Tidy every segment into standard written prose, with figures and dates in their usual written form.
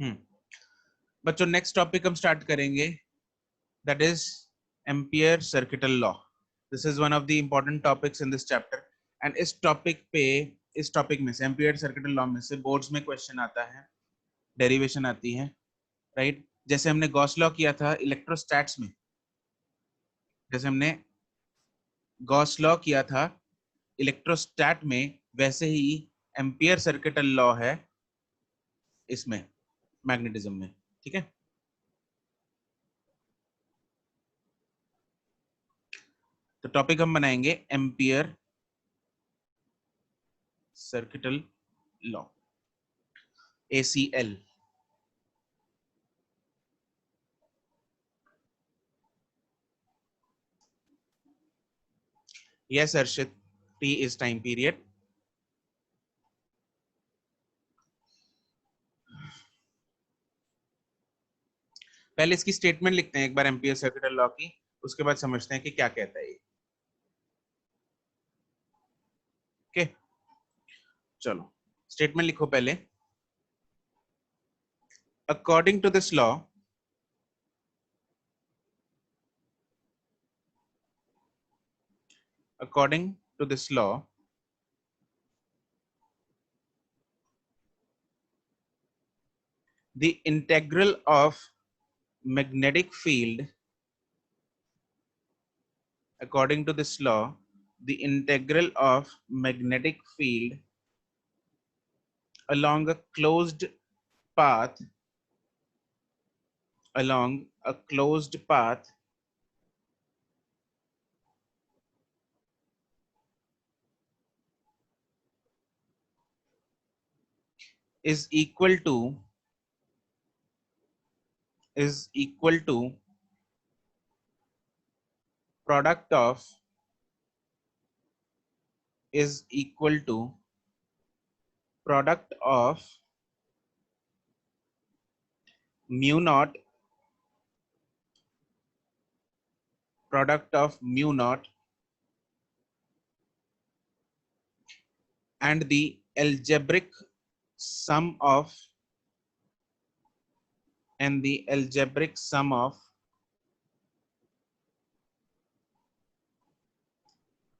बच्चों next topic हम start करेंगे, that is ampere circuital law. This is one of the important topics in this chapter. And इस topic में से ampere circuital law में से बोर्ड्स में क्वेश्चन आता है, डेरिवेशन आती है, राइट? जैसे हमने गॉस लॉ किया था इलेक्ट्रोस्टैट्स में, जैसे हमने गॉस लॉ किया था इलेक्ट्रोस्टैट में, वैसे ही एम्पियर सर्किटल लॉ है इसमें, मैग्नेटिज्म में. ठीक है, तो टॉपिक हम बनाएंगे ampere circuital law, ACL. Yes, Arshit, T is time period. पहले इसकी स्टेटमेंट लिखते हैं एक बार एम्पियर सर्किटल लॉ की, उसके बाद समझते हैं कि क्या कहता है ये. ओके, चलो स्टेटमेंट लिखो पहले. According to this law, according to this law, the integral of magnetic field, according to this law, the integral of magnetic field along a closed path, along a closed path is equal to product of is equal to product of mu naught, product of mu naught and the algebraic sum of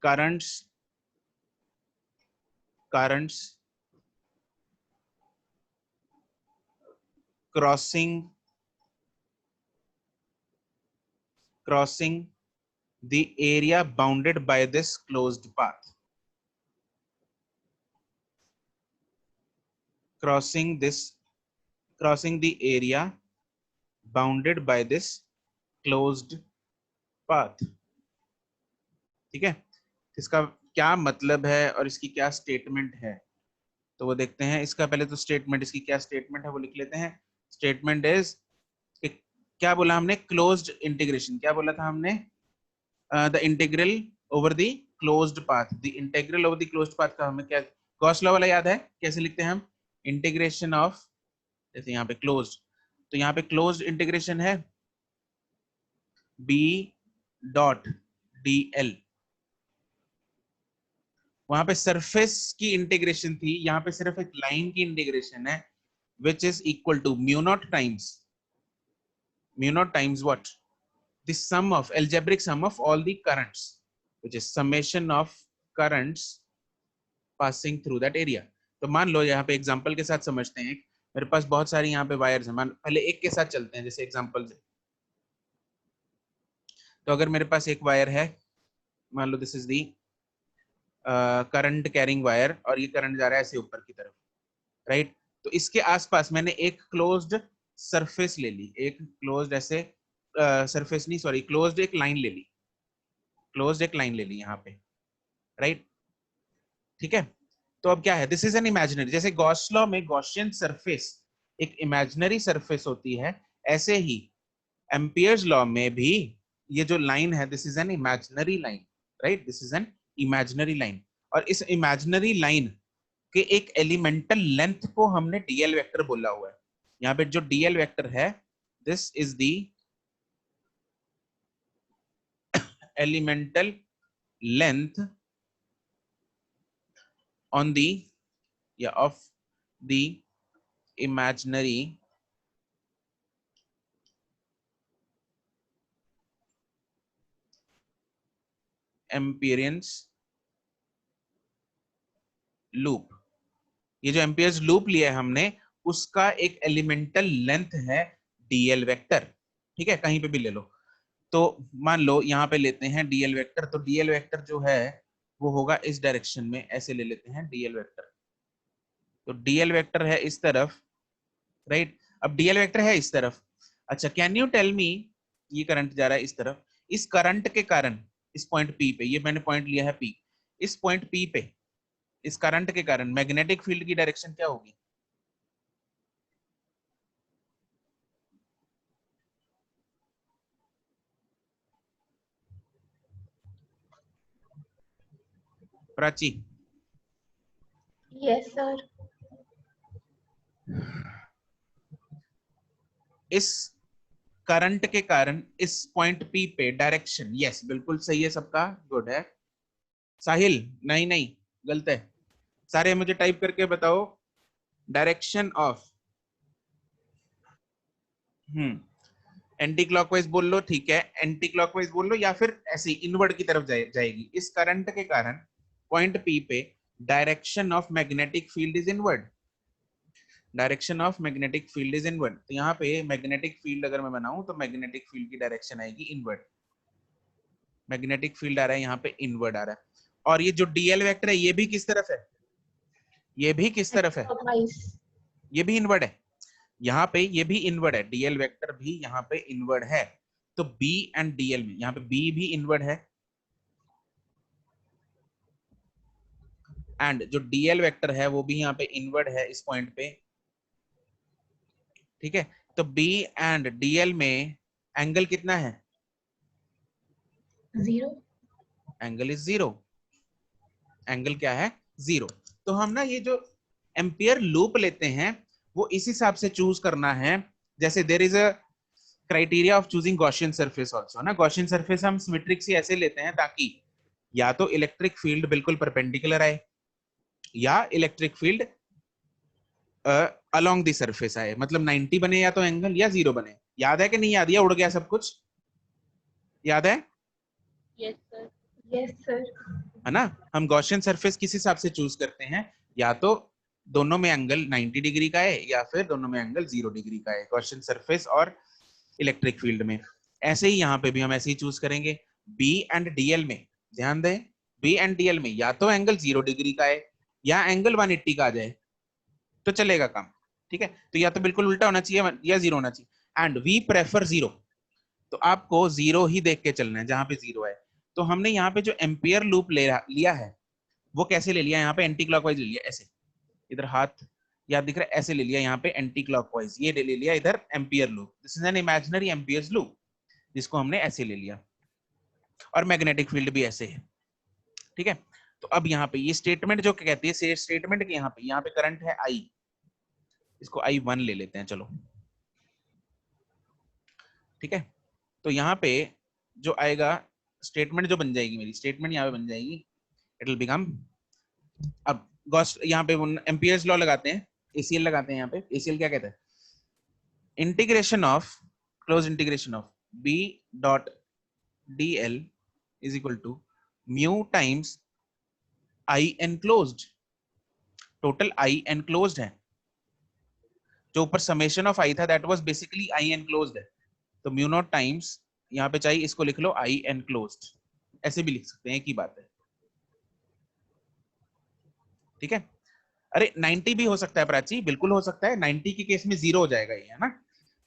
currents crossing the area bounded by this closed path, crossing the area bounded by this closed path. ठीक है, इसका क्या मतलब है और इसकी क्या statement है, तो वो देखते हैं. इसका पहले तो स्टेटमेंट, इसकी क्या स्टेटमेंट है वो लिख लेते हैं. स्टेटमेंट इज, क्या बोला हमने, क्लोज्ड इंटीग्रेशन. क्या बोला था हमने? The integral over the closed path. The integral over the closed path का हमें क्या गॉस लॉ वाला याद है? कैसे लिखते हैं हम? इंटीग्रेशन ऑफ, जैसे यहाँ पे क्लोज्ड, तो यहाँ पे क्लोज्ड इंटीग्रेशन है B डॉट DL. वहां पे सरफेस की इंटीग्रेशन थी, यहाँ पे सिर्फ एक लाइन की इंटीग्रेशन है, which is equal to mu naught times what? The sum of algebraic sum of all the currents, which is summation of currents passing through that area. तो मान लो यहाँ पे एग्जांपल के साथ समझते हैं. मेरे पास बहुत सारी यहाँ पे वायर्स हैं, पहले एक के साथ चलते हैं जैसे एग्जांपल से. तो अगर मेरे पास एक वायर है, मान लो this is the current carrying wire, और ये करंट जा रहा है ऐसे ऊपर की तरफ, राइट? तो इसके आसपास मैंने एक क्लोज्ड सरफेस ले ली, एक क्लोज्ड ऐसे सरफेस नहीं, सॉरी, क्लोज्ड एक लाइन ले ली, यहाँ पे, राइट? ठीक है, तो अब क्या है, दिस इज एन इमेजिनरी. जैसे गॉस लॉ में गॉसियन सरफेस एक इमेजिनरी सरफेस होती है, ऐसे ही एम्पियर्स लॉ में भी ये जो लाइन है, this is an imaginary line, right? This is an imaginary line. और इस इमेजिनरी लाइन के एक एलिमेंटल लेंथ को हमने डीएल वेक्टर बोला हुआ है. यहाँ पे जो डीएल वेक्टर है, this is the elemental length on the of the imaginary Amperian loop, ये जो एम्पियर्स लूप लिया है हमने, उसका एक एलिमेंटल लेंथ है डीएल वेक्टर। ठीक है, कहीं पे भी ले लो। तो मान लो यहाँ पे लेते हैं डीएल वेक्टर, तो डीएल वेक्टर जो है वो होगा इस डायरेक्शन में, ऐसे ले लेते हैं डीएल वेक्टर। तो डीएल वेक्टर है इस तरफ, राइट। अब डीएल वेक्टर है इस तरफ। अच्छा, कैन यू टेल मी, ये करंट जा रहा है इस तरफ, इस करंट के कारण इस पॉइंट पी पे, ये मैंने पॉइंट लिया है पी, इस पॉइंट पी पे इस करंट के कारण मैग्नेटिक फील्ड की डायरेक्शन क्या होगी? प्राची? Yes sir. इस करंट के कारण इस पॉइंट पी पे डायरेक्शन, यस बिल्कुल सही है सबका, गुड है। साहिल? नहीं नहीं, गलत है। सारे मुझे टाइप करके बताओ डायरेक्शन ऑफ, एंटी क्लॉकवाइज बोल लो, ठीक है, एंटी क्लॉकवाइज बोल लो, या फिर ऐसे इनवर्ड की तरफ जाएगी। इस करंट के कारण पॉइंट पी पे direction of magnetic field is inward, direction of magnetic field is inward. तो यहाँ पे मैग्नेटिक फील्ड अगर मैं बनाऊं तो मैग्नेटिक फील्ड की डायरेक्शन आएगी इनवर्ड, मैग्नेटिक फील्ड आ रहा है यहाँ पे इनवर्ड आ रहा है। और ये जो डीएल वेक्टर है ये भी किस तरफ है? ये भी किस तरफ है? ये भी इनवर्ड है। यहाँ पे ये भी इनवर्ड है, डीएल वेक्टर भी यहाँ पे इनवर्ड है। तो बी एंड डीएल में यहाँ पे बी भी इनवर्ड है, एंड जो डीएल वेक्टर है वो भी यहाँ पे इनवर्ड है इस पॉइंट पे। ठीक है, तो बी एंड डीएल में एंगल कितना है? 0। एंगल इज 0, एंगल क्या है? 0। तो हम ना ये जो एम्पियर लूप लेते हैं वो इस हिसाब से चूज करना है, जैसे there is a criteria of choosing Gaussian surface also ना। गॉसियन सरफेस हम सिमेट्रिक से ऐसे लेते हैं ताकि या तो इलेक्ट्रिक फील्ड बिल्कुल परपेंडिकुलर आए, या electric field along the surface आए, मतलब 90 बने या तो एंगल, या 0 बने। याद है कि नहीं याद? या उड़ गया सब कुछ? याद है? Yes sir. Yes sir. है ना? हम गॉसियन सरफेस किस हिसाब से चूज करते हैं, या तो दोनों में एंगल 90 डिग्री का है या फिर दोनों में एंगल 0 डिग्री का है, गॉसियन सरफेस और इलेक्ट्रिक फील्ड में। ऐसे ही यहाँ पे भी हम ऐसे ही चूज करेंगे। बी एंड डीएल में ध्यान दें, बी एंड डीएल में या तो एंगल 0 डिग्री का है या एंगल 180 का आ जाए तो चलेगा काम। ठीक है, तो या तो बिल्कुल उल्टा होना चाहिए या 0 होना चाहिए। एंड वी प्रेफर 0, तो आपको 0 ही देख के चलना है जहां पे 0 है। तो हमने यहाँ पे जो एम्पियर लूप लिया है वो कैसे ले लिया? यहाँ पे एंटी क्लॉकवाइज ले लिया, ऐसे इधर हाथ याद दिख रहा है, ऐसे ले लिया यहाँ पे एंटी क्लॉकवाइज, ये ले लिया इधर ampere loop. This is an imaginary ampere loop जिसको हमने ऐसे ले लिया, और मैग्नेटिक फील्ड भी ऐसे है। ठीक है, तो अब यहाँ पे ये स्टेटमेंट जो कहती है, स्टेटमेंट के यहाँ पे करंट है आई, इसको I1 ले लेते हैं चलो। ठीक है, तो यहाँ पे जो आएगा स्टेटमेंट, जो बन जाएगी मेरी स्टेटमेंट यहाँ पे बन जाएगी, इट विल बिकम, अब गॉस यहाँ पे एम्पियर्स लॉ लगाते हैं, एसीएल लगाते हैं। यहाँ पे एसीएल क्या कहता है? Integration of, close integration of B dot D L is equal to mu times I enclosed. Total I enclosed है, जो ऊपर समेशन ऑफ आई था that was basically I enclosed है। तो म्यू नॉट टाइम्स, यहाँ पे चाहिए इसको लिख लो आई एनक्लोज्ड, ऐसे भी लिख सकते हैं, एक ही बात है। ठीक है, अरे 90 भी हो सकता है प्राची, बिल्कुल हो सकता है, 90 के केस में 0 हो जाएगा ये, है ना।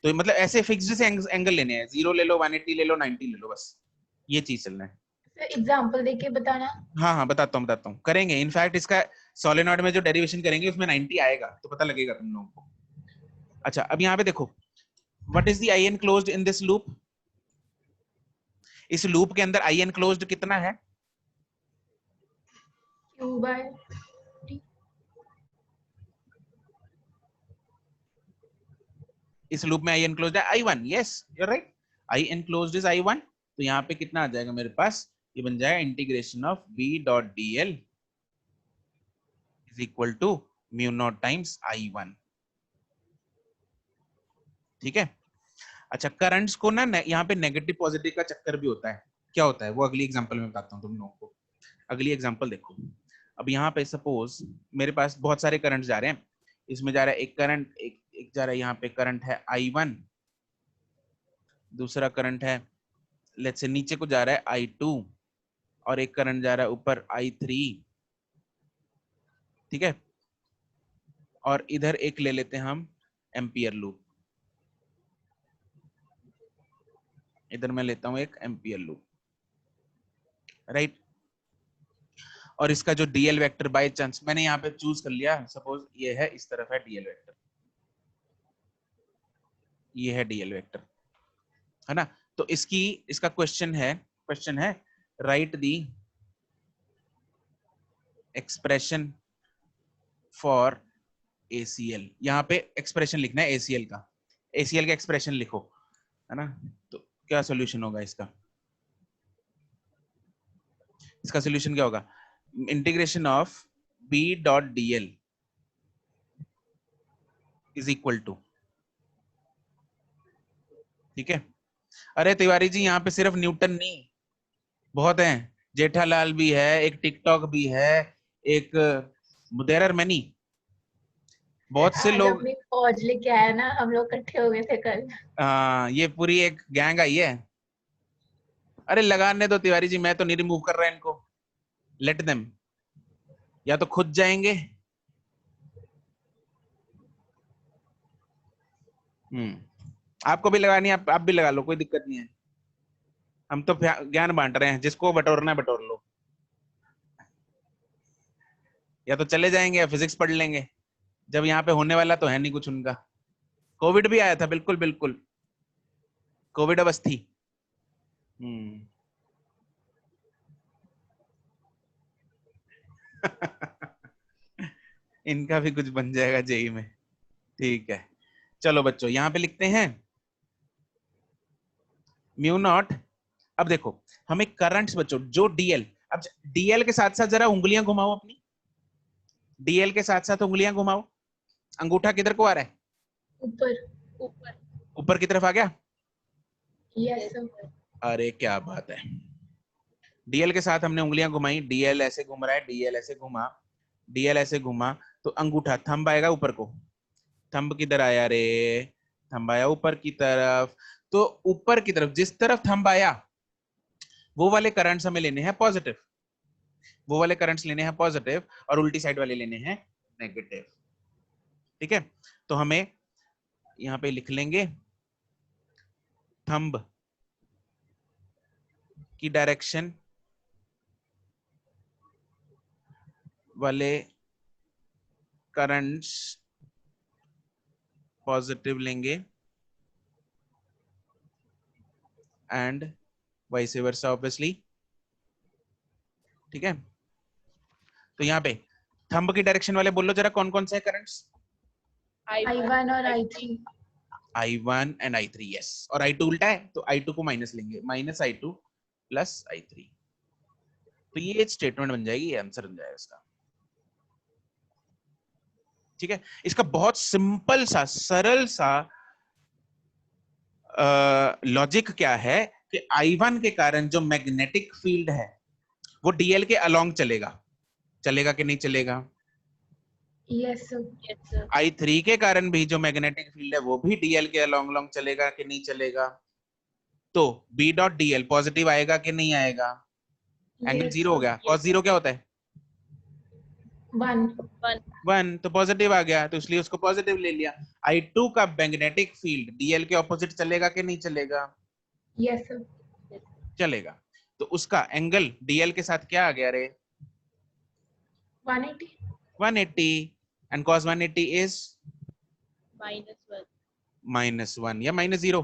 तो मतलब ऐसे फिक्स्ड से एंगल लेने हैं, 0 ले लो, 180 ले लो, 90 ले लो, बस ये चीज चलना है। एग्जांपल देके बताना। हाँ हाँ, बताता हूँ करेंगे। इनफैक्ट इसका सोलेनॉइड में जो डेरिवेशन करेंगे उसमें 90 आएगा तो पता लगेगा तुम लोगों को। अच्छा, अब यहाँ पे देखो, what is the I enclosed in this loop? इस लूप के अंदर आई एनक्लोज्ड कितना है? Q/T। इस लूप में आई एनक्लोज्ड है I1, yes you are right, I enclosed is I1। तो यहाँ पे कितना आ जाएगा मेरे पास? ये बन जाएगा integration of B dot DL is equal to mu naught times I1। ठीक है, अच्छा करंट्स को ना यहाँ पे नेगेटिव पॉजिटिव का चक्कर भी होता है। क्या होता है वो अगली एग्जांपल में बताता हूँ तुम लोगों को। अगली एग्जांपल देखो, अब यहाँ पे सपोज मेरे पास बहुत सारे करंट जा रहे हैं, इसमें जा रहा है एक करंट, एक जा रहा है यहाँ पे करंट है I1, दूसरा करंट है लेट्स से नीचे को जा रहा है I2, और एक करंट जा रहा है ऊपर I3, ठीक है। और इधर एक ले लेते हैं हम एम्पियर लूप, इधर मैं लेता हूं एक एम्पियर लूप, राइट। और इसका जो डीएल वेक्टर बाय चांस मैंने यहाँ पे चूज कर लिया, सपोज ये है, इस तरफ है डीएल वेक्टर, ये है डीएल वेक्टर, है ना। तो इसका क्वेश्चन है right the expression for ACL। यहाँ पे एक्सप्रेशन लिखना है ACL का, ACL का एक्सप्रेशन लिखो, है ना। तो क्या सॉल्यूशन होगा इसका सॉल्यूशन क्या होगा, integration of B dot DL is equal to, ठीक है। अरे तिवारी जी यहाँ पे सिर्फ न्यूटन नहीं, बहुत हैं, जेठालाल भी है, एक टिकटॉक भी है, एक देयर आर मेनी, बहुत से आज लोग। अपनी फौज लेके आया ना, हम लोग इकट्ठे हो गए थे कल। ये पूरी एक गैंग आई है। अरे लगाने दो तिवारी जी, मैं तो नहीं रिमूव कर रहा इनको, लेट देम, या तो खुद जाएंगे। आपको भी लगानी है, आप भी लगा लो, कोई दिक्कत नहीं है, हम तो ज्ञान बांट रहे हैं, जिसको बटोरना है बटोर लो, या तो चले जाएंगे या फिजिक्स पढ़ लेंगे, जब यहाँ पे होने वाला तो है नहीं कुछ उनका। कोविड भी आया था, बिल्कुल बिल्कुल, कोविड अवस्थी। इनका भी कुछ बन जाएगा जेई में, ठीक है। चलो बच्चों यहाँ पे लिखते हैं म्यू नॉट। अब देखो हमें करंट्स बच्चों जो डीएल, अब डीएल के साथ साथ जरा उंगलियां घुमाओ अपनी, डीएल के साथ साथ उंगलियां घुमाओ, अंगूठा किधर को आ रहा है, ऊपर। ऊपर। ऊपर की तरफ आ गया। यस। अरे क्या बात है, डीएल के साथ हमने उंगलियां घुमाई, डीएल ऐसे घूम रहा है, डीएल ऐसे घुमा, डीएल ऐसे घुमा, तो अंगूठा थंब आएगा ऊपर को, थंब किधर आया रे, थंब आया ऊपर की तरफ। तो ऊपर की तरफ जिस तरफ थंब आया वो वाले करंट्स हमें लेने हैं पॉजिटिव, वो वाले करंट्स लेने हैं पॉजिटिव, और उल्टी साइड वाले लेने हैं नेगेटिव, ठीक है। तो हमें यहाँ पे लिख लेंगे थंब की डायरेक्शन वाले करंट्स पॉजिटिव लेंगे एंड वाइस वर्सा ऑब्वियसली, ठीक है। तो यहाँ पे थंब की डायरेक्शन वाले बोलो जरा कौन कौन से है करंट्स, I1 और I3। I1 and I3, yes. और I2 उल्टा है तो I2 को माइनस लेंगे, माइनस I2 प्लस I3, तो ये एक स्टेटमेंट बन जाएगी, ये आंसर बन जाएगा इसका, ठीक है। इसका बहुत सिंपल सा सरल सा लॉजिक क्या है कि I1 के कारण जो मैग्नेटिक फील्ड है वो DL के अलोंग चलेगा, चलेगा कि नहीं चलेगा। यस। I3 के कारण भी जो मैग्नेटिक फील्ड है वो भी DL के अलोंग अलोंग चलेगा कि नहीं चलेगा। तो B डॉट DL पॉजिटिव आएगा कि नहीं आएगा, एंगल जीरो हो गया, कॉस जीरो क्या होता है 1, तो पॉजिटिव आ गया, तो इसलिए उसको पॉजिटिव ले लिया। I2 का मैग्नेटिक फील्ड DL के ऑपोजिट चलेगा कि नहीं चलेगा, यस। चलेगा। तो उसका एंगल DL के साथ क्या आ गया रे 180। 180, एंड cos 180 इज -1 -1 या -0,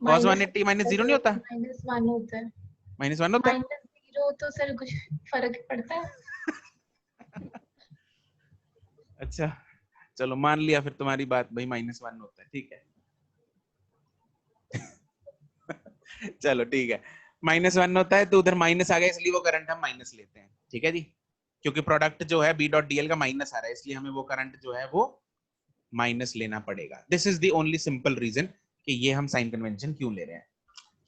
cos 180 -0 नहीं होता, -1 होता है। -1 होता है। -0 तो सर कुछ फर्क पड़ता है। अच्छा चलो मान लिया फिर तुम्हारी बात भाई, -1 होता है, ठीक है। चलो ठीक है, -1 होता है, तो उधर माइनस आ गया, इसलिए वो करंट हम माइनस लेते हैं, ठीक है जी। क्योंकि प्रोडक्ट जो है B डॉट DL का माइनस आ रहा है, इसलिए हमें वो करंट जो है वो माइनस लेना पड़ेगा। This is the only simple reason कि ये हम साइन कन्वेंशन क्यों ले रहे हैं।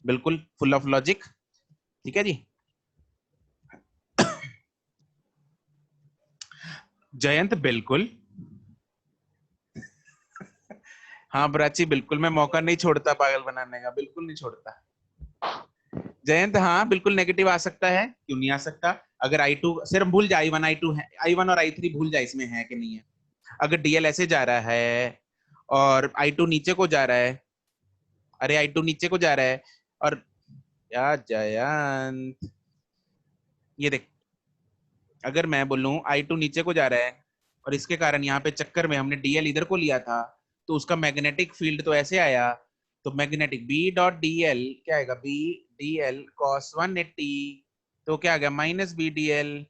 बिल्कुल फुल ऑफ लॉजिक, ठीक है जी। जयंत बिल्कुल, हाँ प्राची बिल्कुल, मैं मौका नहीं छोड़ता पागल बनाने का, बिल्कुल नहीं छोड़ता। जयंत हाँ बिल्कुल नेगेटिव आ सकता है, क्यों नहीं आ सकता। अगर I2 सिर्फ भूल जाए I1 I2 है, I1 और I3 भूल जाए इसमें है कि नहीं है। अगर DL ऐसे जा रहा है और I2 नीचे को जा रहा है, अरे I2 नीचे को जा रहा है और या जयंत ये देख, अगर मैं बोलूं I2 नीचे को जा रहा है और इसके कारण यहाँ पे चक्कर में हमने DL इधर को लिया था, तो उसका मैग्नेटिक फील्ड तो ऐसे आया, तो मैग्नेटिक B डॉट DL क्या आएगा, B DL cos 180, तो क्या आ गया माइनस B DL,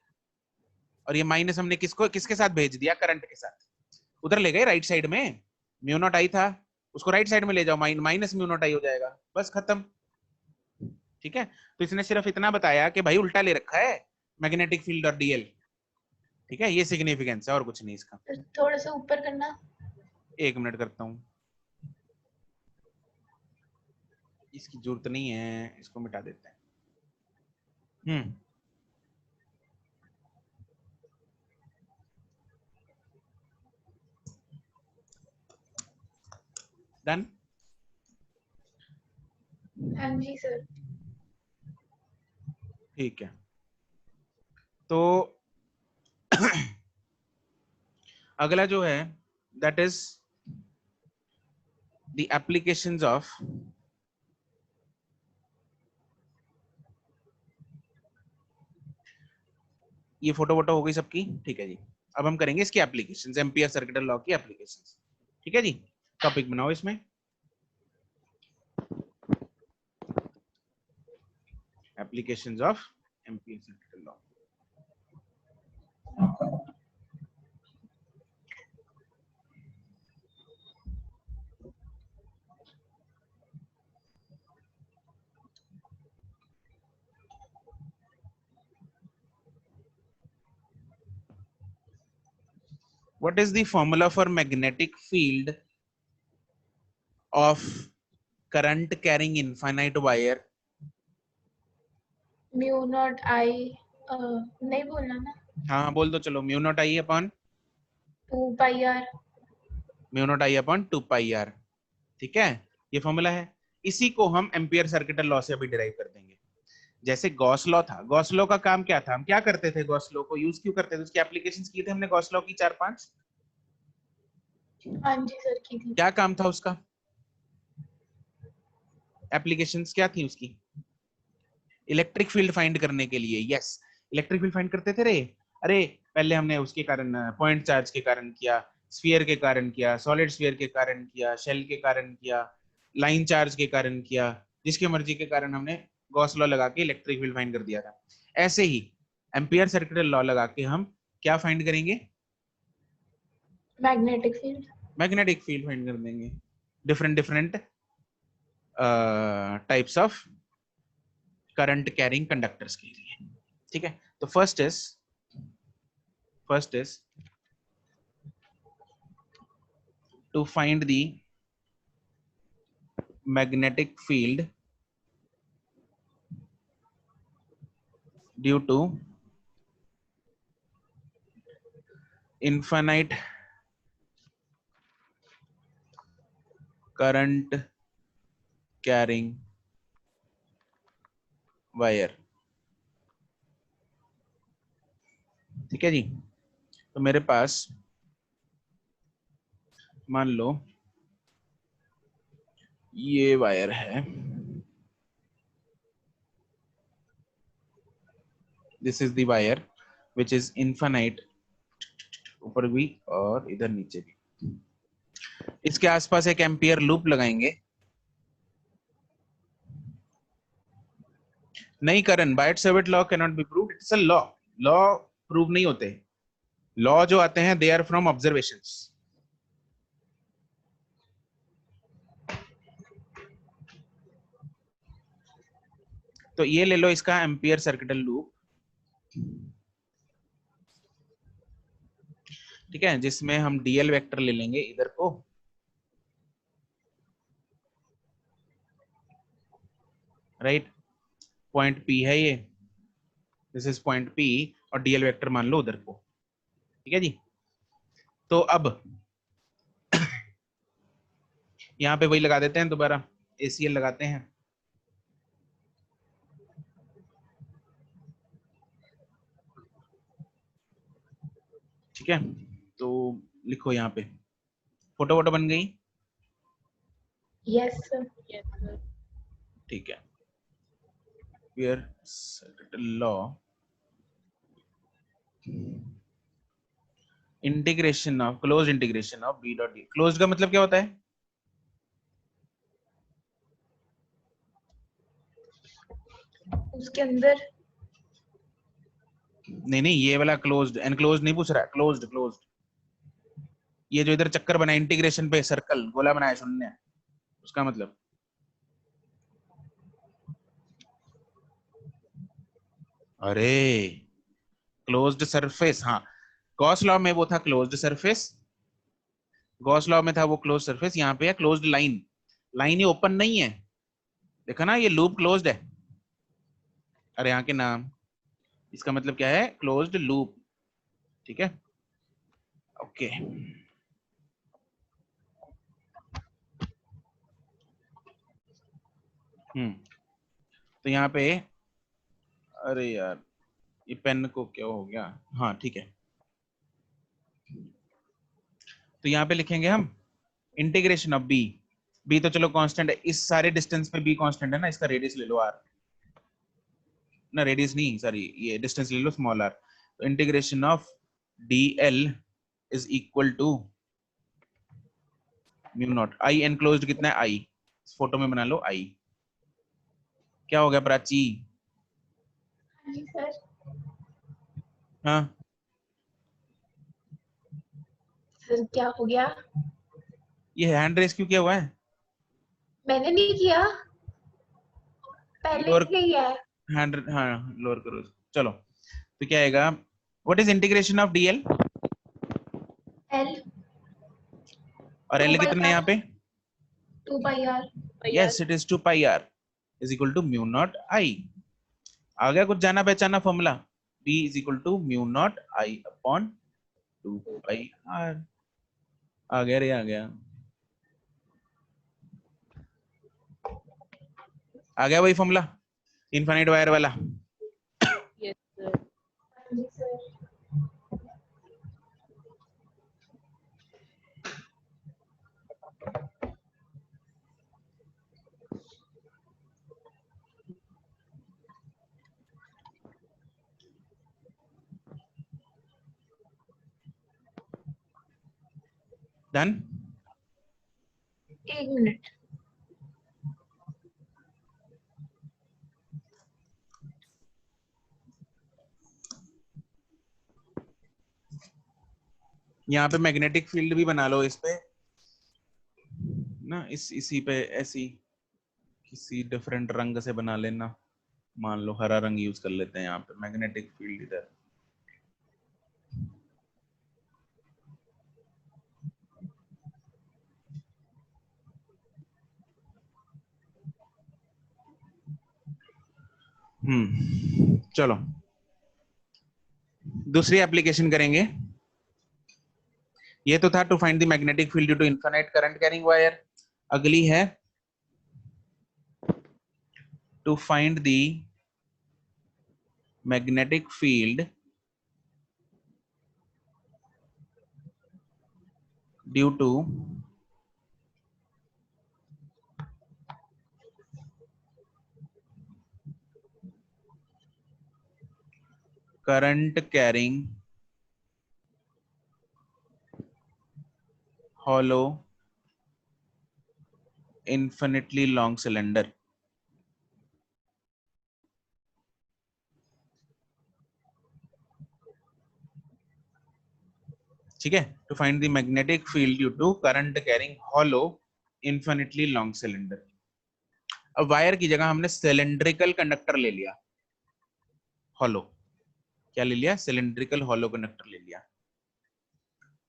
और ये माइनस हमने किसको किसके साथ भेज दिया, करंट के साथ, उधर ले गए राइट साइड में, म्यू नॉट आई था उसको राइट साइड में ले जाओ, माइनस म्यू नॉट आई हो जाएगा, बस खत्म। ठीक है, तो इसने सिर्फ इतना बताया कि भाई उल्टा ले रखा है मैग्नेटिक फील्ड और DL, ठीक है, ये सिग्निफिकेंस है और कुछ नहीं इसका। फिर थोड़ा सा ऊपर करना। 1 मिनट करता हूँ, इसकी जरूरत नहीं है, इसको मिटा देते हैं। डन। हाँ जी सर। ठीक है, तो अगला जो है that is the applications of ये फोटो वोटो हो गई सबकी, ठीक है जी। अब हम करेंगे इसकी एप्लीकेशंस, एम्पियर सर्किट लॉ की एप्लीकेशंस, ठीक है जी। टॉपिक बनाओ इसमें, applications of ampere circuit law. What is the formula for magnetic field of current carrying infinite wire? Mu naught I, नहीं बोलना ना। हाँ बोल दो चलो, mu naught I upon 2 pi R. Mu naught I upon 2 pi R, ठीक है, ये फॉर्मूला है। इसी को हम एम्पियर सर्किट लॉ से अभी डिराइव कर देंगे। जैसे गॉस लॉ था, गॉस लॉ का काम क्या था, हम क्या करते थे, गॉस लॉ को यूज क्यों करते थे, उसकी एप्लीकेशंस की थे हमने गॉस लॉ की 4-5। हाँ जी सर की थी। क्या काम था उसका, एप्लीकेशंस क्या थी उसकी, इलेक्ट्रिक फील्ड फाइंड करने के लिए। यस, इलेक्ट्रिक फील्ड फाइंड करते थे रे। अरे पहले हमने उसके कारण पॉइंट चार्ज के कारण किया, स्फीयर के कारण किया, सॉलिड स्फीयर के कारण किया, शेल के कारण किया, लाइन चार्ज के कारण किया, जिसके मर्जी के कारण हमने गॉस लॉ लगा के इलेक्ट्रिक फील्ड फाइंड कर दिया था। ऐसे ही एम्पियर सर्किट लॉ लगा के हम क्या फाइंड करेंगे, magnetic field. Magnetic field find कर देंगे, different different types of current carrying conductors के लिए। ठीक है, तो first is to find the magnetic field due to infinite current carrying wire। ठीक है जी, तो मेरे पास मान लो ये वायर है, this is the wire which is infinite, ऊपर भी और इधर नीचे भी। इसके आसपास एक एम्पियर लूप लगाएंगे। नहीं Karan, Biot Savart law can not be proved, it's a law, law prove नहीं होते, लॉ जो आते हैं दे आर फ्रॉम ऑब्जर्वेशंस। तो ये ले लो इसका एम्पियर सर्किटल लूप, ठीक है, जिसमें हम डीएल वेक्टर ले लेंगे इधर को, राइट, पॉइंट P है ये, दिस इज पॉइंट P और डीएल वेक्टर मान लो उधर को। ठीक है जी। तो अब यहाँ पे वही लगा देते हैं, दोबारा ACL लगाते हैं। ठीक है, तो लिखो यहाँ पे, फोटो वोटो बन गई। Yes sir. Yes, sir. ठीक है, where law integration of close integration of B dot D, close का मतलब क्या होता है? उसके अंदर नहीं, ये वाला क्लोज्ड, एनक्लोज्ड नहीं पूछ रहा, क्लोज्ड क्लोज्ड। ये जो इधर चक्कर बना इंटीग्रेशन पे, सर्कल गोला बनाया शून्य, उसका मतलब। अरे क्लोज्ड सरफेस, हाँ, गॉस लॉ में वो था क्लोज्ड सरफेस, गॉस लॉ में था वो क्लोज सरफेस, यहाँ पे है क्लोज्ड लाइन। लाइन ये ओपन नहीं है, देखा ना, ये लूप क्लोज्ड है। अरे यहाँ के नाम, इसका मतलब क्या है? Closed loop. ठीक है, ओके। तो यहाँ पे, अरे यार ये पेन को क्या हो गया, हाँ ठीक है। तो यहाँ पे लिखेंगे हम इंटीग्रेशन ऑफ बी तो चलो कांस्टेंट है, इस सारे डिस्टेंस पे बी कांस्टेंट है ना, इसका रेडियस ले लो आर, ना रेडियस नहीं सॉरी, ये डिस्टेंस ले लो स्मॉल आर। तो integration of D L is equal to mu naught I, enclosed कितना है आई, इस फोटो में बना लो आई। क्या हो गया प्राची? हाँ जी सर। हाँ, सर क्या हो गया? ये हैंड रेस क्यों किया हुआ है? मैंने नहीं किया, पहले लोअर से ही है। हैंड, हाँ लोअर करो, चलो। तो क्या आएगा, what is integration of DL? L और 2 एल पाई कितना है यहाँ आर, पे? 2 pi R. Yes it is 2 pi R is equal to mu naught I. आ गया कुछ जाना पहचाना formula, b is equal to mu naught I upon 2 pi R. आ गया रे, आ गया, आ गया वही फॉर्मूला इनफाइनाइट वायर वाला। Yes, sir. हाँ जी सर। डन। 1 मिनट। यहाँ पे मैग्नेटिक फील्ड भी बना लो इस पे ना, इसी पे ऐसी किसी डिफरेंट रंग से बना लेना, मान लो हरा रंग यूज कर लेते हैं यहाँ पे, मैग्नेटिक फील्ड इधर। चलो दूसरी एप्लीकेशन करेंगे। ये तो था to find the magnetic field due to infinite current carrying wire. अगली है to find the magnetic field due to current carrying hollow infinitely long cylinder। ठीक है, to find the magnetic field due to current carrying hollow infinitely long cylinder। अब wire की जगह हमने cylindrical conductor ले लिया, हॉलो, क्या ले लिया? सिलेंड्रिकल हॉलो कंडक्टर ले लिया।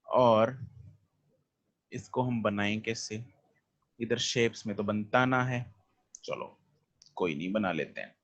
और इसको हम बनाएं कैसे? इधर शेप्स में तो बनता ना है, चलो कोई नहीं, बना लेते हैं।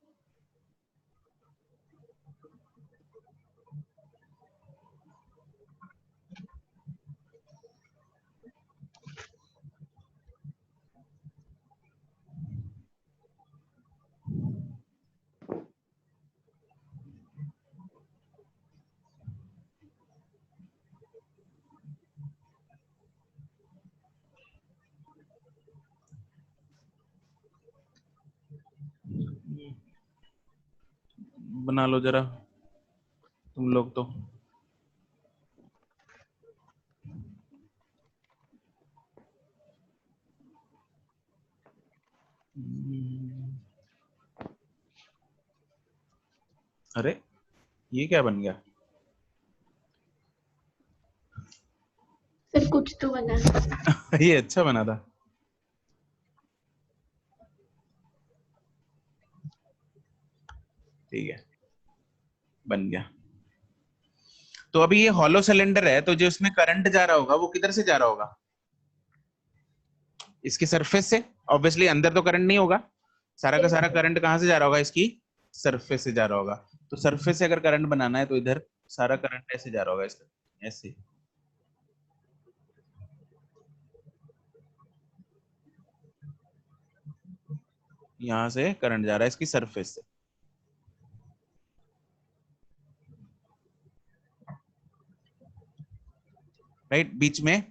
बना लो जरा तुम लोग तो। अरे ये क्या बन गया? सर कुछ तो बना। ये अच्छा बना था। ठीक है, बन गया। तो अभी ये हॉलो सिलेंडर है, तो जो इसमें करंट जा रहा होगा वो किधर से जा रहा होगा? इसकी सरफेस से। ऑब्वियसली अंदर तो करंट नहीं होगा, सारा का सारा करंट कहाँ से जा रहा होगा? इसकी सरफेस से जा रहा होगा। तो सरफेस से अगर करंट बनाना है तो इधर सारा करंट ऐसे जा रहा होगा, इसका ऐसे। यहां से करंट जा रहा है इसकी सरफेस से, राइट? बीच में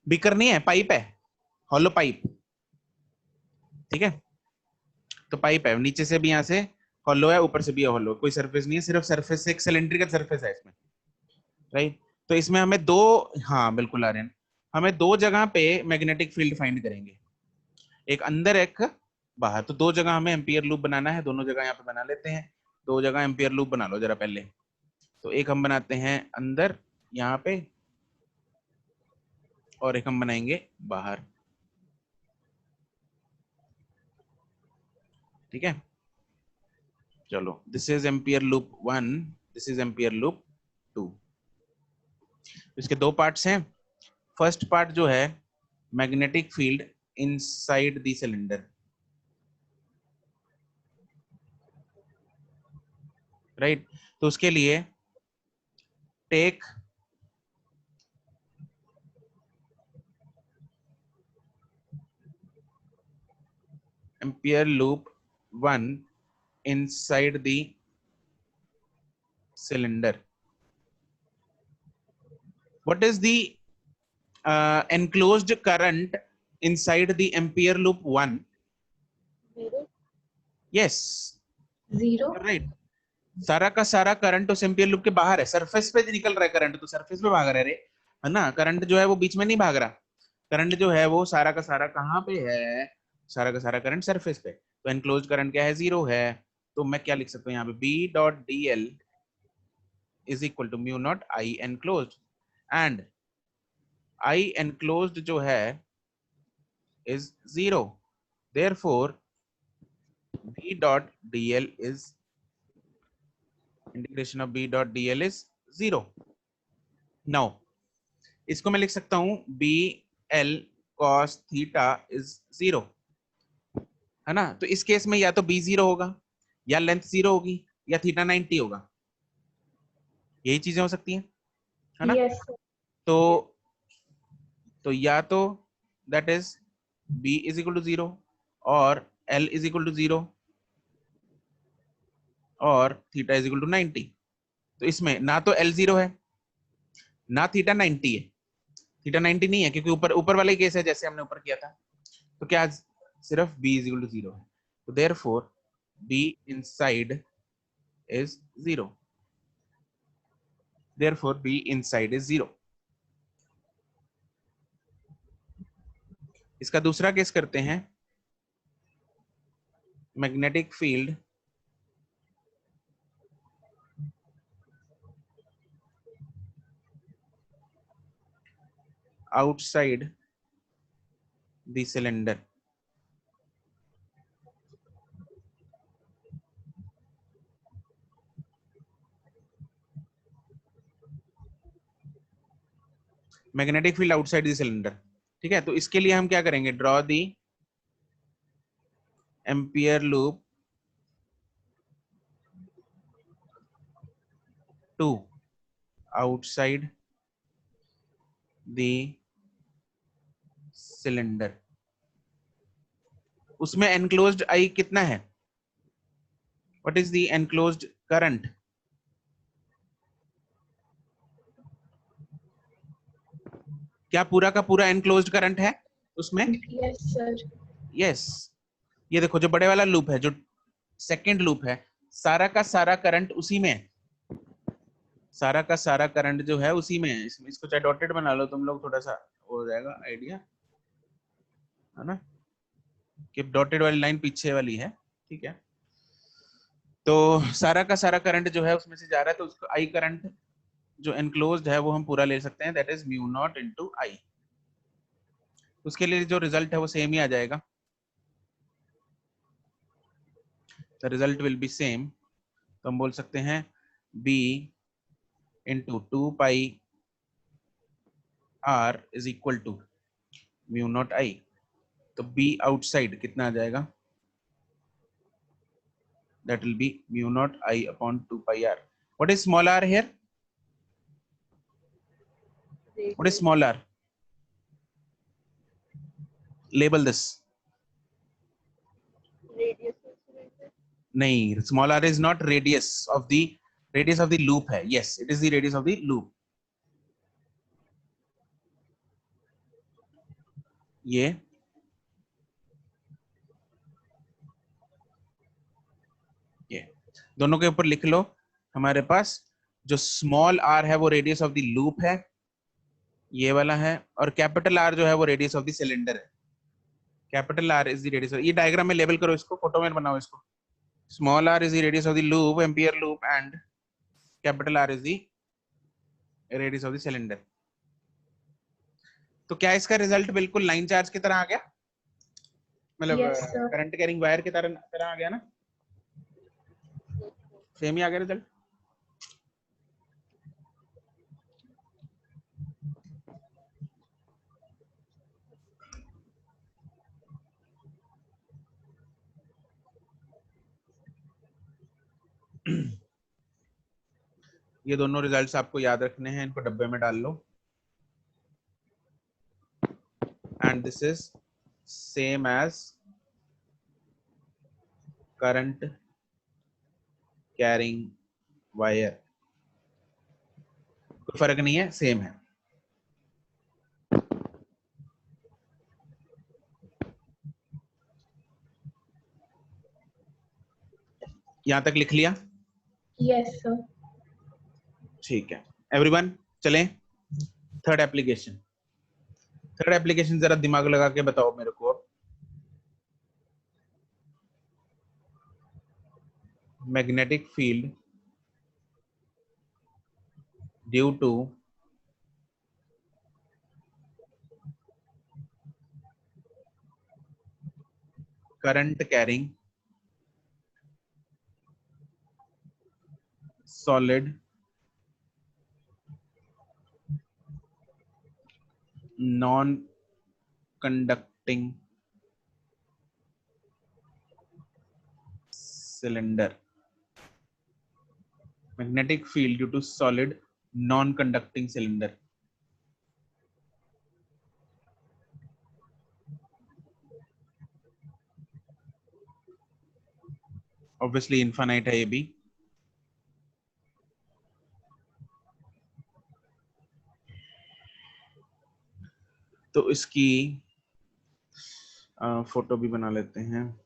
बीकर नहीं है, पाइप है, हॉलो पाइप। ठीक है, तो पाइप है, नीचे से भी यहाँ से हॉलो है, ऊपर से भी हॉलो, कोई सरफेस नहीं है, सिर्फ सरफेस से एक सिलेंड्रिकल सरफेस है इसमें, राइट? तो इसमें हमें दो, हाँ बिल्कुल आर्यन, हमें दो जगह पे मैग्नेटिक फील्ड फाइंड करेंगे, एक अंदर एक बाहर। तो दो जगह हमें एम्पियर लूप बनाना है, दोनों जगह यहाँ पे बना लेते हैं। दो जगह एम्पियर लूप बना लो जरा पहले। तो एक हम बनाते हैं अंदर यहाँ पे, और एक हम बनाएंगे बाहर। ठीक है, चलो, this is Ampere loop 1, this is Ampere loop 2। इसके दो पार्ट्स हैं। फर्स्ट पार्ट जो है magnetic field inside the cylinder, right? तो उसके लिए take Ampere loop 1 inside the cylinder. What is the enclosed current inside the ampere loop 1? 0. Yes, 0। you're right. सारा का सारा करंट उस एम्पियर लूप के बाहर है, सरफेस पे निकल रहा है करंट, तो सरफेस पे भाग रहा है रे, है ना? करंट जो है वो बीच में नहीं भाग रहा, करंट जो है वो सारा का सारा कहाँ पे है? सारा का सारा करंट सरफेस पे। तो एनक्लोज करंट क्या है? 0 है। तो मैं क्या लिख सकता हूँ यहाँ पे? B dot DL is equal to mu naught I enclose, and I enclosed जो है is 0, therefore B dot DL is, integration of B dot DL is 0. Now इसको मैं लिख सकता हूँ BL cos थीटा is 0, है ना? तो इस केस में या तो B 0 होगा, या लेंथ 0 होगी, या थीटा 90 होगा, यही चीजें हो सकती हैं, है ना? Yes sir. तो या तो that is B is equal to 0 और L is equal to 0 और थीटा इज इक्वल टू 90। तो इसमें ना तो L 0 है ना थीटा 90 है। थीटा 90 नहीं है क्योंकि ऊपर ऊपर वाला केस है जैसे हमने ऊपर किया था। तो क्या सिर्फ B इज इक्वल टू 0 है। तो therefore B inside is 0, therefore B inside is 0। इसका दूसरा केस करते हैं, magnetic field outside the cylinder। Magnetic field outside the cylinder. ठीक है, तो इसके लिए हम क्या करेंगे? Draw the Ampere loop two outside the cylinder. उसमें एनक्लोज्ड आई कितना है? What is the enclosed current? क्या पूरा का पूरा एनक्लोज्ड करंट है उसमें? Yes sir. यस। ये देखो जो बड़े वाला लूप है, जो सेकंड लूप है, सारा का सारा करंट उसी में है। सारा का सारा करंट जो है उसी में है। इसको चाहे डॉटेड बना लो तुम लोग, थोड़ा सा हो जाएगा आइडिया, है ना, कि डॉटेड वाली लाइन पीछे वाली है, ठीक है। तो सारा का सारा करंट जो है उसमें से जा रहा है, तो उसको आई करंट जो एनक्लोज्ड है वो हम पूरा ले सकते हैं, that is mu naught into I. उसके लिए जो रिजल्ट है वो सेम ही आ जाएगा, the result will be same. तो हम बोल सकते हैं B into 2 pi R is equal to mu naught I. तो B आउटसाइड कितना आ जाएगा? That will be mu naught I upon 2 pi R। What is small r here? What is small r? Label this. Radius. नहीं, small r is not radius of the loop है. Yes, it is the radius of the loop. ये दोनों के ऊपर लिख लो। हमारे पास जो small r है वो रेडियस ऑफ द लूप है, ये वाला है, और कैपिटल R जो है वो रेडियस ऑफ द सिलेंडर है। Capital R is the radius. ये डायग्राम में लेबल करो इसको, फोटो में बनाओ इसको। Small r is the radius of the loop, ampere loop, and capital R is the radius of the cylinder. तो क्या इसका रिजल्ट बिल्कुल लाइन चार्ज की तरह आ गया? मतलब Yes, sir. Current carrying wire की तरह आ गया ना? सेम ही आ गया रिजल्ट। ये दोनों रिजल्ट्स आपको याद रखने हैं, इनको डब्बे में डाल लो। And this is same as current carrying wire. कोई फर्क नहीं है, सेम है। यहां तक लिख लिया? Yes, sir. ठीक है एवरीवन, चलें थर्ड एप्लीकेशन। थर्ड एप्लीकेशन जरा दिमाग लगा के बताओ मेरे को। Magnetic field due to current carrying solid non-conducting cylinder. Magnetic field due to solid non-conducting cylinder. Obviously infinite है ये भी। तो इसकी फोटो भी बना लेते हैं।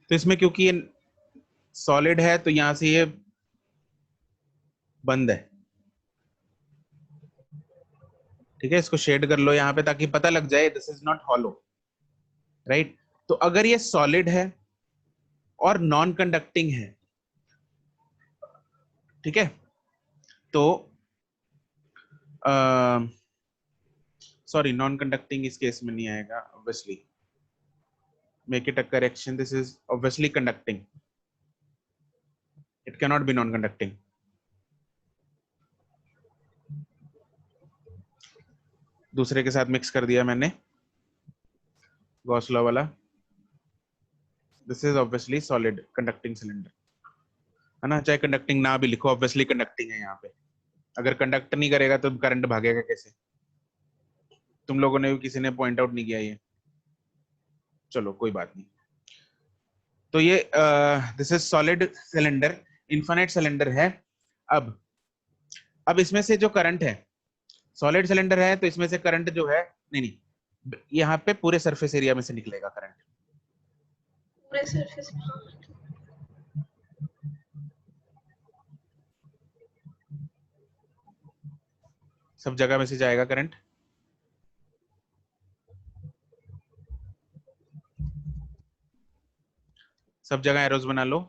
तो इसमें क्योंकि ये सॉलिड है तो यहां से ये बंद है, ठीक है। इसको शेड कर लो यहाँ पे ताकि पता लग जाए this is not hollow, right. तो अगर ये सॉलिड है और नॉन कंडक्टिंग है, ठीक है, तो सॉरी, नॉन कंडक्टिंग इस केस में नहीं आएगा obviously. Make it a correction. This is obviously conducting. It can not B non conducting. दूसरे के साथ मिक्स कर दिया मैंने, गॉस लॉ वाला. This is obviously solid conducting cylinder, है ना. चाहे कंडक्टिंग ना भी लिखो, ऑब्वियसली कंडक्टिंग है यहाँ पे. अगर कंडक्ट नहीं करेगा तो करंट भागेगा कैसे? तुम लोगों ने भी किसी ने पॉइंट आउट नहीं किया ये. चलो कोई बात नहीं. तो ये this is solid cylinder, infinite cylinder है. अब इसमें से जो करंट है, सॉलिड सिलेंडर है तो इसमें से करंट जो है, नहीं, यहाँ पे पूरे सरफेस एरिया में से निकलेगा करंट. पूरे सरफेस में. हाँ. सब जगह में से जाएगा करंट. सब जगह एरोज बना लो.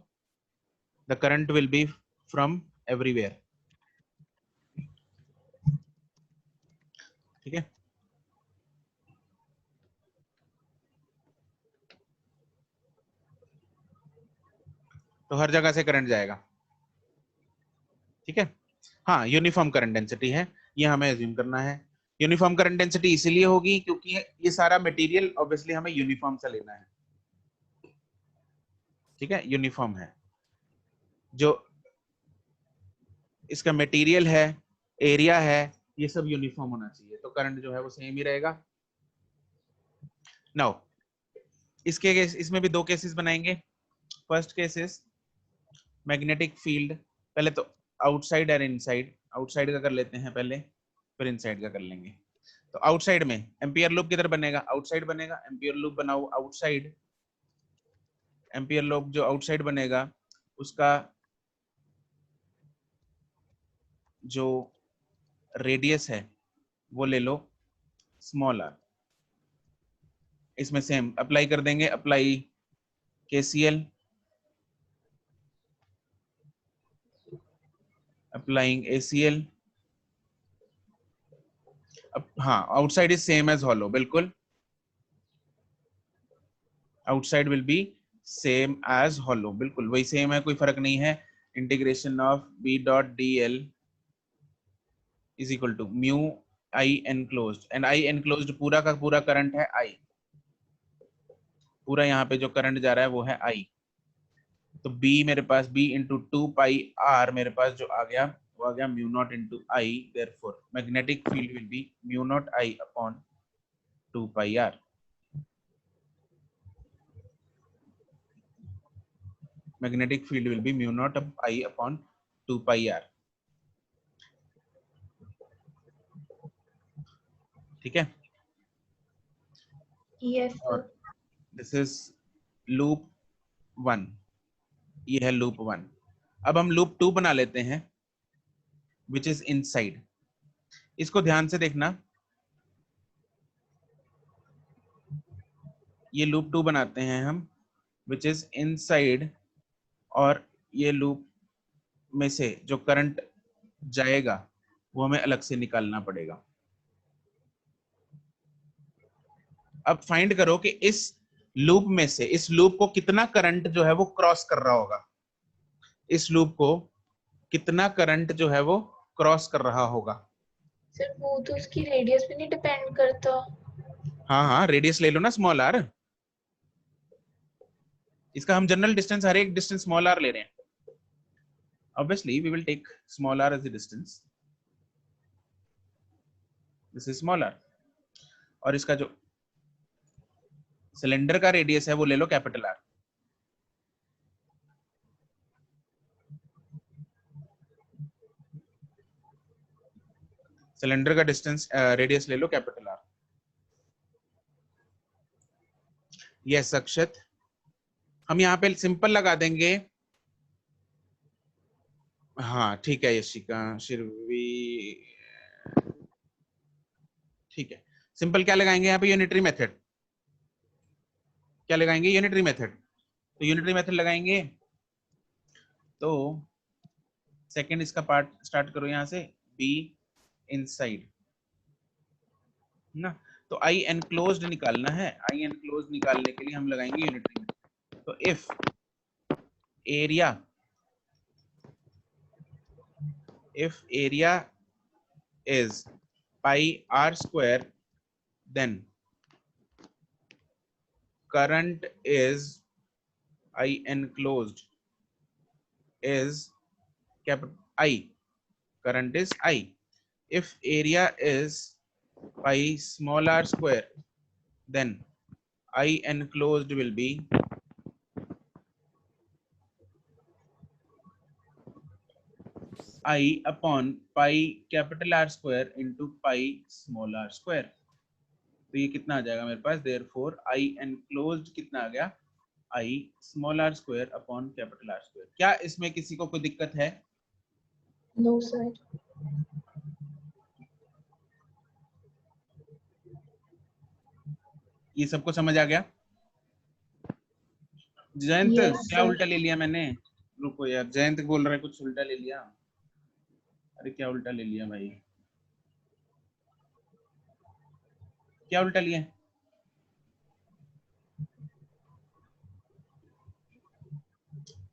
The current will be from everywhere. ठीक है. तो हर जगह से करंट जाएगा. ठीक है. हाँ, यूनिफॉर्म करंट डेंसिटी है, ये हमें एज्यूम करना है. यूनिफॉर्म करंट डेंसिटी इसीलिए होगी क्योंकि ये सारा मटेरियल ऑब्वियसली हमें यूनिफॉर्म से लेना है. ठीक है, यूनिफॉर्म है. जो इसका मटेरियल है, एरिया है, ये सब यूनिफॉर्म होना चाहिए, तो करंट जो है वो सेम ही रहेगा. नाउ इसके केस, इसमें भी दो केसेस बनाएंगे. First case is magnetic field. पहले तो आउटसाइड और इनसाइड. आउटसाइड का कर लेते हैं पहले, फिर इनसाइड का कर लेंगे. तो आउटसाइड में एम्पियर लूप किधर बनेगा? आउटसाइड बनेगा. एम्पियर लूप बनाओ आउटसाइड. एम्पियर लूप जो आउटसाइड बनेगा उसका जो रेडियस है वो ले लो स्मॉल आर. इसमें सेम अप्लाई कर देंगे. Apply KCL. Applying ACL. हाँ, outside is same as hollow. बिल्कुल, outside will be same as hollow. बिल्कुल वही सेम है, कोई फर्क नहीं है. Integration of B dot D L is equal to mu I enclosed. And I enclosed पूरा का पूरा करंट है आई. पूरा यहाँ पे जो करंट जा रहा है वो है आई. तो B मेरे पास B इंटू 2πr मेरे पास जो आ गया वो आ गया mu naught into I. Therefore magnetic field will be mu naught I upon 2πr. Magnetic field will be mu naught I upon 2πr. ठीक है. यस और सर. This is loop 1. ये है लूप 1. अब हम लूप 2 बना लेते हैं विच इज इनसाइड. इसको ध्यान से देखना. ये लूप 2 बनाते हैं हम विच इज इनसाइड, और ये लूप में से जो करंट जाएगा वो हमें अलग से निकालना पड़ेगा. अब फाइंड करो कि इस लूप में से, इस लूप को कितना करंट जो है वो क्रॉस कर रहा होगा. इस लूप को कितना करंट जो है वो क्रॉस कर रहा होगा. सर वो तो उसकी रेडियस पे नहीं डिपेंड करता. हाँ हाँ, रेडियस ले लो ना स्मॉल आर. इसका हम जनरल डिस्टेंस, हर एक डिस्टेंस स्मॉल आर ले रहे हैं. Obviously we will take small r as the distance. This is small r. और इसका जो सिलेंडर का रेडियस है वो ले लो कैपिटल आर. सिलेंडर का डिस्टेंस रेडियस ले लो कैपिटल आर. यस अक्षत, हम यहाँ पे सिंपल लगा देंगे. हाँ ठीक है यशिका, शिरवी, ठीक है. सिंपल क्या लगाएंगे यहाँ पे? Unitary method. क्या लगाएंगे? Unitary method. तो यूनिटरी मेथड लगाएंगे. तो सेकंड इसका पार्ट स्टार्ट करो यहाँ से. बी इनसाइड ना। तो आई एनक्लोज्ड निकालना है, आई एनक्लोज्ड निकालने के लिए हम लगाएंगे यूनिटरी में। तो if area is pi r square, then current is I enclosed is capital I. Current is I. If area is pi small r square, then I enclosed will be I upon pi capital R square into pi small r square. तो ये कितना आ जाएगा मेरे पास, therefore I enclosed कितना आ गया, I small r square upon capital R square। क्या इसमें किसी को कोई दिक्कत है? No sir. ये सबको समझ आ गया? जयंत Yes, क्या sir. उल्टा ले लिया मैंने? रुको यार, जयंत बोल रहा है कुछ उल्टा ले लिया। अरे क्या उल्टा ले लिया भाई, क्या उल्टा लिया?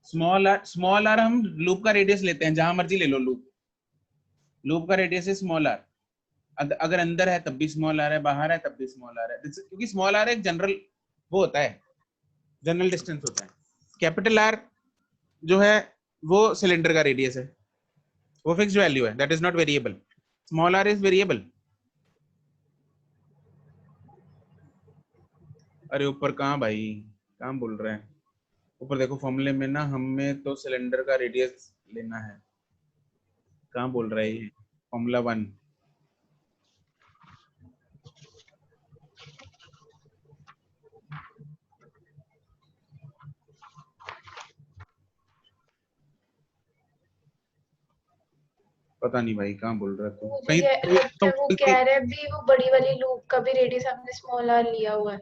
स्मॉल आर हम लूप का रेडियस लेते हैं, जहां मर्जी ले लो लूप का रेडियस है स्मॉल आर। अगर अंदर है तब भी स्मॉल आर है, बाहर है तब भी स्मॉल आर है, क्योंकि स्मॉल आर एक जनरल वो होता है, जनरल डिस्टेंस होता है। कैपिटल आर जो है वो सिलेंडर का रेडियस है, वो फिक्स्ड वैल्यू है, that is not variable. Small R is variable. अरे ऊपर कहाँ भाई, कहाँ बोल रहे हैं? ऊपर देखो फॉर्मूले में ना, हमें तो सिलेंडर का रेडियस लेना है। कहाँ बोल रहा है ये? फॉर्मूला 1। पता नहीं भाई कहाँ बोल रहा है, तो मुझे कहीं लगता है वो कह रहे भी वो बड़ी वाली लूप का भी रेडियस हमने स्मॉल आर लिया हुआ है।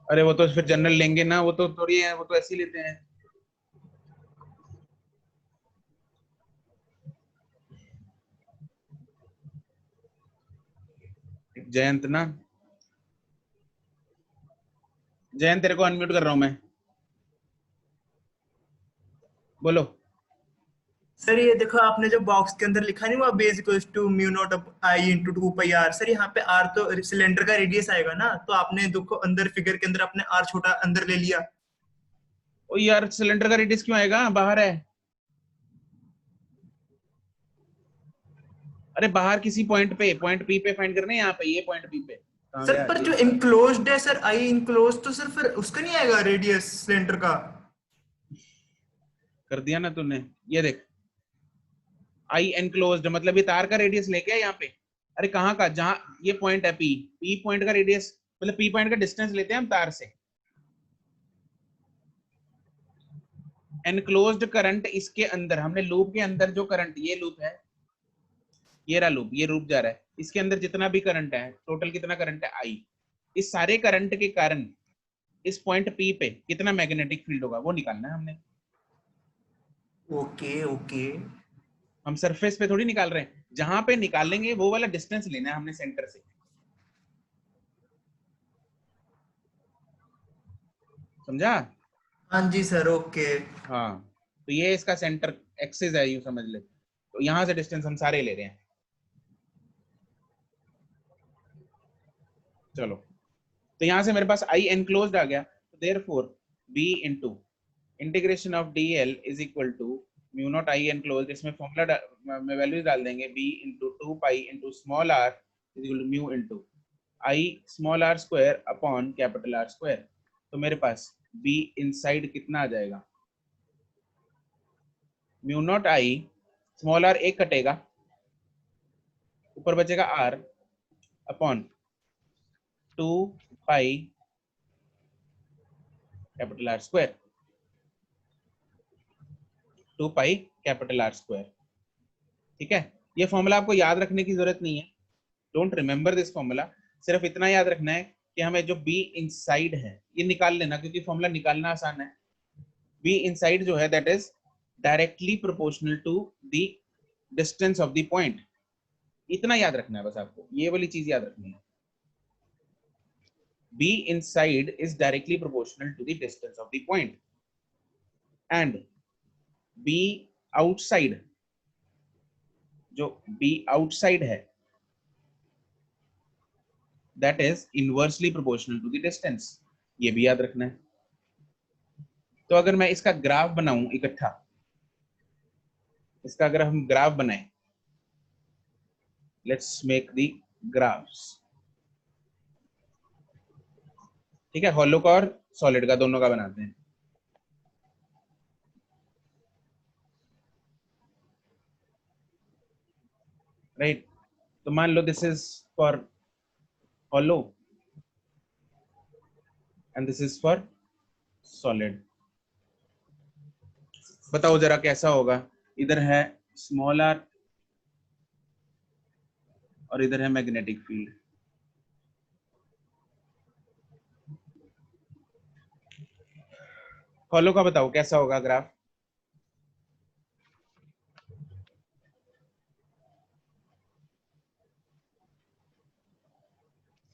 अरे वो तो फिर जनरल लेंगे ना, वो तो थोड़ी है, वो तो ऐसे ही लेते हैं। जयंत ना, जयंत तेरे को अनम्यूट कर रहा हूं मैं, बोलो। सर ये देखो आपने जो बॉक्स के अंदर लिखा नहीं हुआ बेस equals to mu naught I into 2 pi R, sir यहाँ पे आर तो सिलेंडर का रेडियस आएगा ना, तो आपने देखो अंदर फिगर के अंदर आपने आर छोटा अंदर ले लिया। ओ यार सिलेंडर का रेडियस क्यों आएगा, बाहर है। अरे बाहर किसी पॉइंट पे, पॉइंट पी पे फाइंड करना है, यहाँ पे ये पॉइंट पी पे। कहाँ सर गया पर ये? जो इनक्लोज्ड है सर, आई इनक्लोज्ड, तो सर फिर उसका नहीं आएगा रेडियस सिलेंडर का? कर दिया ना तूने, ये देख आई एनक्लोज्ड मतलब ये तार का रेडियस लेके यहाँ पे। अरे कहाँ का, जहाँ ये पॉइंट है पी, पी पॉइंट का रेडियस मतलब पी पॉइंट का डिस्टेंस लेते हैं हम तार से। एनक्लोज्ड करंट इसके अंदर, हमने लूप के अंदर जो करंट, ये लूप है, ये रहा लूप, ये लूप जा रहा है, इसके अंदर जितना भी करंट है, टोटल कितना करंट है आई, इस सारे करंट के कारण इस पॉइंट पी पे कितना मैग्नेटिक फील्ड होगा वो निकालना है हमने। Okay okay. हम सरफेस पे थोड़ी निकाल रहे हैं, जहां पे निकालेंगे वो वाला डिस्टेंस लेना है हमने सेंटर से। समझा? हाँ जी सर, ओके। हाँ, तो ये इसका सेंटर एक्सिस है, यूं समझ ले। तो यहां से डिस्टेंस हम सारे ले रहे हैं। चलो, तो यहां से मेरे पास आई एनक्लोज्ड आ गया, तो therefore b into integration of dl is equal to mu naught I enclosed, इसमें फॉर्मूला में वैल्यूज डाल देंगे, b into 2 pi into small r is equal to mu into I small r square upon capital R square. तो मेरे पास b inside कितना आ जाएगा, mu naught I small r एक कटेगा, ऊपर बचेगा r upon 2 pi capital R square, 2 pi capital R square. ठीक है, ये फॉर्मूला आपको याद रखने की जरूरत नहीं है, डोंट रिमेम्बर दिस फॉर्मूला। सिर्फ इतना याद रखना है कि हमें जो b इनसाइड है ये निकाल लेना, क्योंकि फॉर्मूला निकालना आसान है। b इनसाइड जो है that is directly proportional to the distance of the point. इतना याद रखना है बस आपको, ये वाली चीज याद रखनी है। B inside is directly proportional to the distance of the point and B outside, जो B outside है that is inversely proportional to the distance। ये भी याद रखना है। तो अगर मैं इसका ग्राफ बनाऊं इकट्ठा, इसका अगर हम ग्राफ बनाएं, लेट्स मेक द ग्राफ्स। ठीक है, हॉलो का और सॉलिड का दोनों का बनाते हैं। राइट, तो मान लो this is for hollow and this is for solid. बताओ जरा कैसा होगा। इधर है स्मॉल आर और इधर है मैग्नेटिक फील्ड। हॉलो का बताओ कैसा होगा ग्राफ।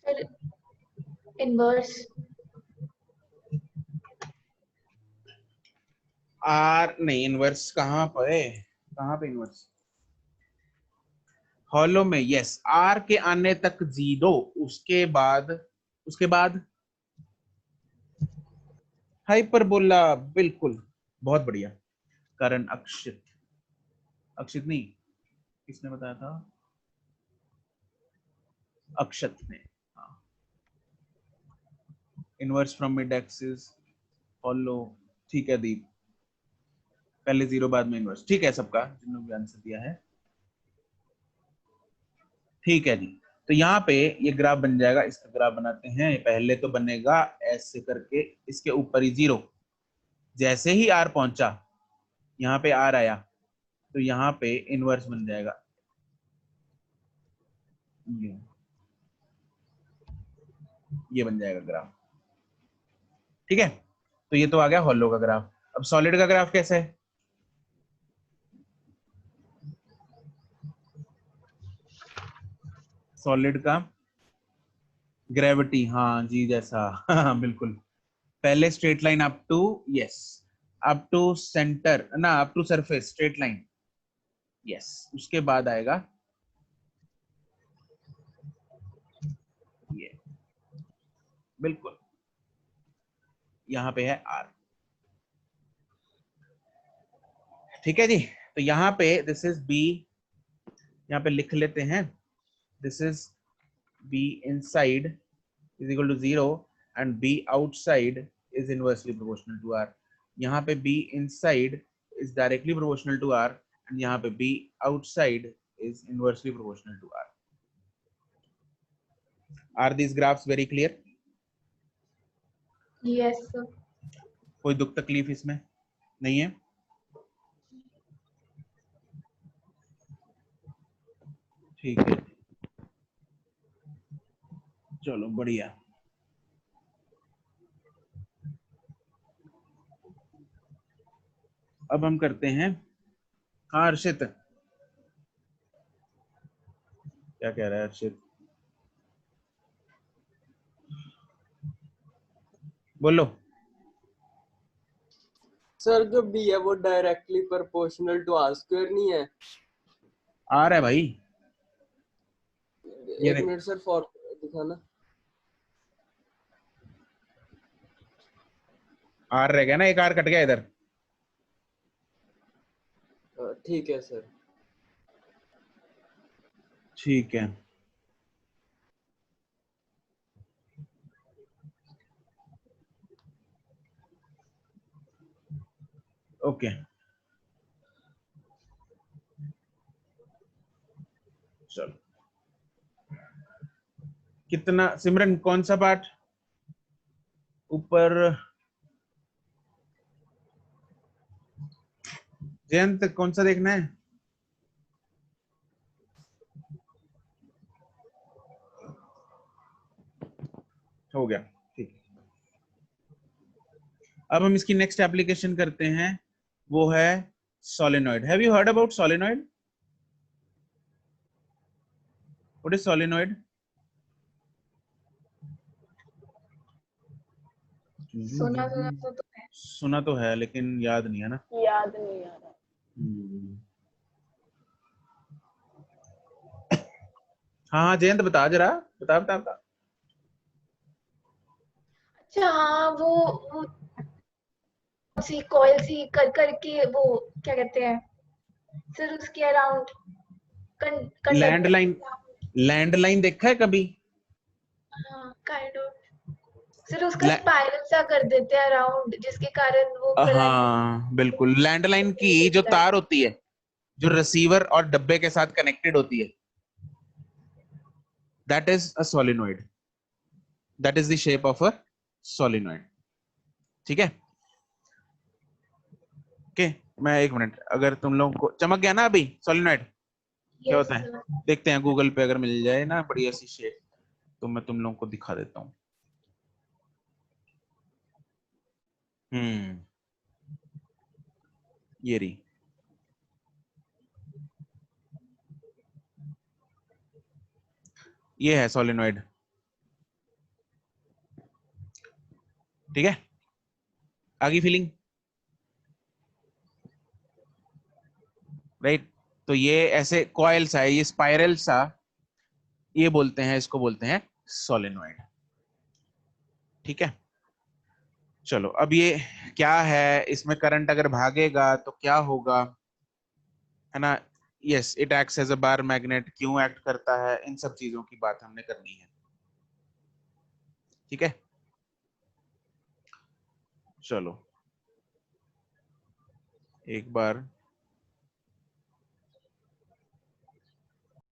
Sir inverse. आर नहीं, इनवर्स कहाँ पे, कहाँ पे इनवर्स। हॉलो में यस, आर के आने तक 0, उसके बाद हाइपरबोला। बिल्कुल, बहुत बढ़िया। करण अक्षित, अक्षित नहीं, किसने बताया था, अक्षत ने। हाँ, inverse from mid axis hollow. ठीक है दीप, पहले 0 बाद में इनवर्स। ठीक है सबका, जिन्होंने भी आंसर दिया है। ठीक है जी, तो यहाँ पे ये ग्राफ बन जाएगा। इसका ग्राफ बनाते हैं। पहले तो बनेगा ऐसे करके, इसके ऊपर ही 0। जैसे ही आर पहुंचा, यहाँ पे आर आया, तो यहाँ पे इनवर्स बन जाएगा। ये बन जाएगा ग्राफ। ठीक है, तो ये तो आ गया हॉलो का ग्राफ। अब सॉलिड का ग्राफ कैसा है। सॉलिड का ग्रेविटी, हाँ जी जैसा हाँ, बिल्कुल। पहले straight line up to, yes, up to centre ना, up to surface straight line, yes. उसके बाद आएगा ये, बिल्कुल, यहाँ पे है आर। ठीक है जी, तो यहाँ पे दिस इज बी, यहाँ पे लिख लेते हैं, this is B inside is equal to 0 and B outside is inversely proportional to R. यहाँ पे B inside is directly proportional to R and यहाँ पे B outside is inversely proportional to R. Are this graphs very clear. Yes sir. कोई दुख तकलीफ इसमें नहीं है। ठीक है, चलो बढ़िया। अब हम करते हैं, हाँ अर्षित, क्या कह रहा है अर्षित, बोलो। सर जो बी है वो directly proportional to R square नहीं है। आ रहा है भाई, ये एक मिनट सर, फॉर दिखाना। आर रह गया ना, एक आर कट गया इधर। ठीक है सर। ठीक है, ओके, चलो। कितना सिमरन, कौन सा पार्ट ऊपर, जयंत कौन सा देखना है। हो गया, ठीक है। अब हम इसकी नेक्स्ट एप्लीकेशन करते हैं, वो है solenoid. Have you heard about solenoid. What is solenoid? सुना सुना तो है। सुना तो है लेकिन याद नहीं है ना। याद नहीं आ रहा। हाँ जयंत बता जरा, बता। अच्छा हाँ वो सी कॉइल सी कर करके वो क्या कहते हैं, फिर उसके अराउंड लैंडलाइन, लैंडलाइन देखा है कभी? हाँ काइंड ऑफ, फिर उसका स्पाइरल सा कर देते हैं अराउंड, जिसके कारण वो करंट हाँ बिल्कुल, लैंडलाइन की जो तार होती है, जो रिसीवर और डब्बे के साथ कनेक्टेड होती है, that is a solenoid, that is the shape of a solenoid. ठीक है, ओके। मैं एक मिनट, अगर तुम लोगों को चमक गया ना अभी सोलेनॉइड क्या होता है, देखते हैं गूगल पे अगर मिल जाए ना बढ़िया सी शेप, तो मैं तुम लोगों को दिखा देता हूँ। ये रही, ये है सोलेनॉइड। ठीक है, आगे फीलिंग राइट। तो ये ऐसे कॉइल सा है, ये स्पाइरल सा, ये बोलते हैं, इसको बोलते हैं सोलेनॉइड। ठीक है, चलो अब ये क्या है, इसमें करंट अगर भागेगा तो क्या होगा, है ना। Yes, it acts as a bar magnet, क्यों एक्ट करता है, इन सब चीजों की बात हमने करनी है। ठीक है, चलो एक बार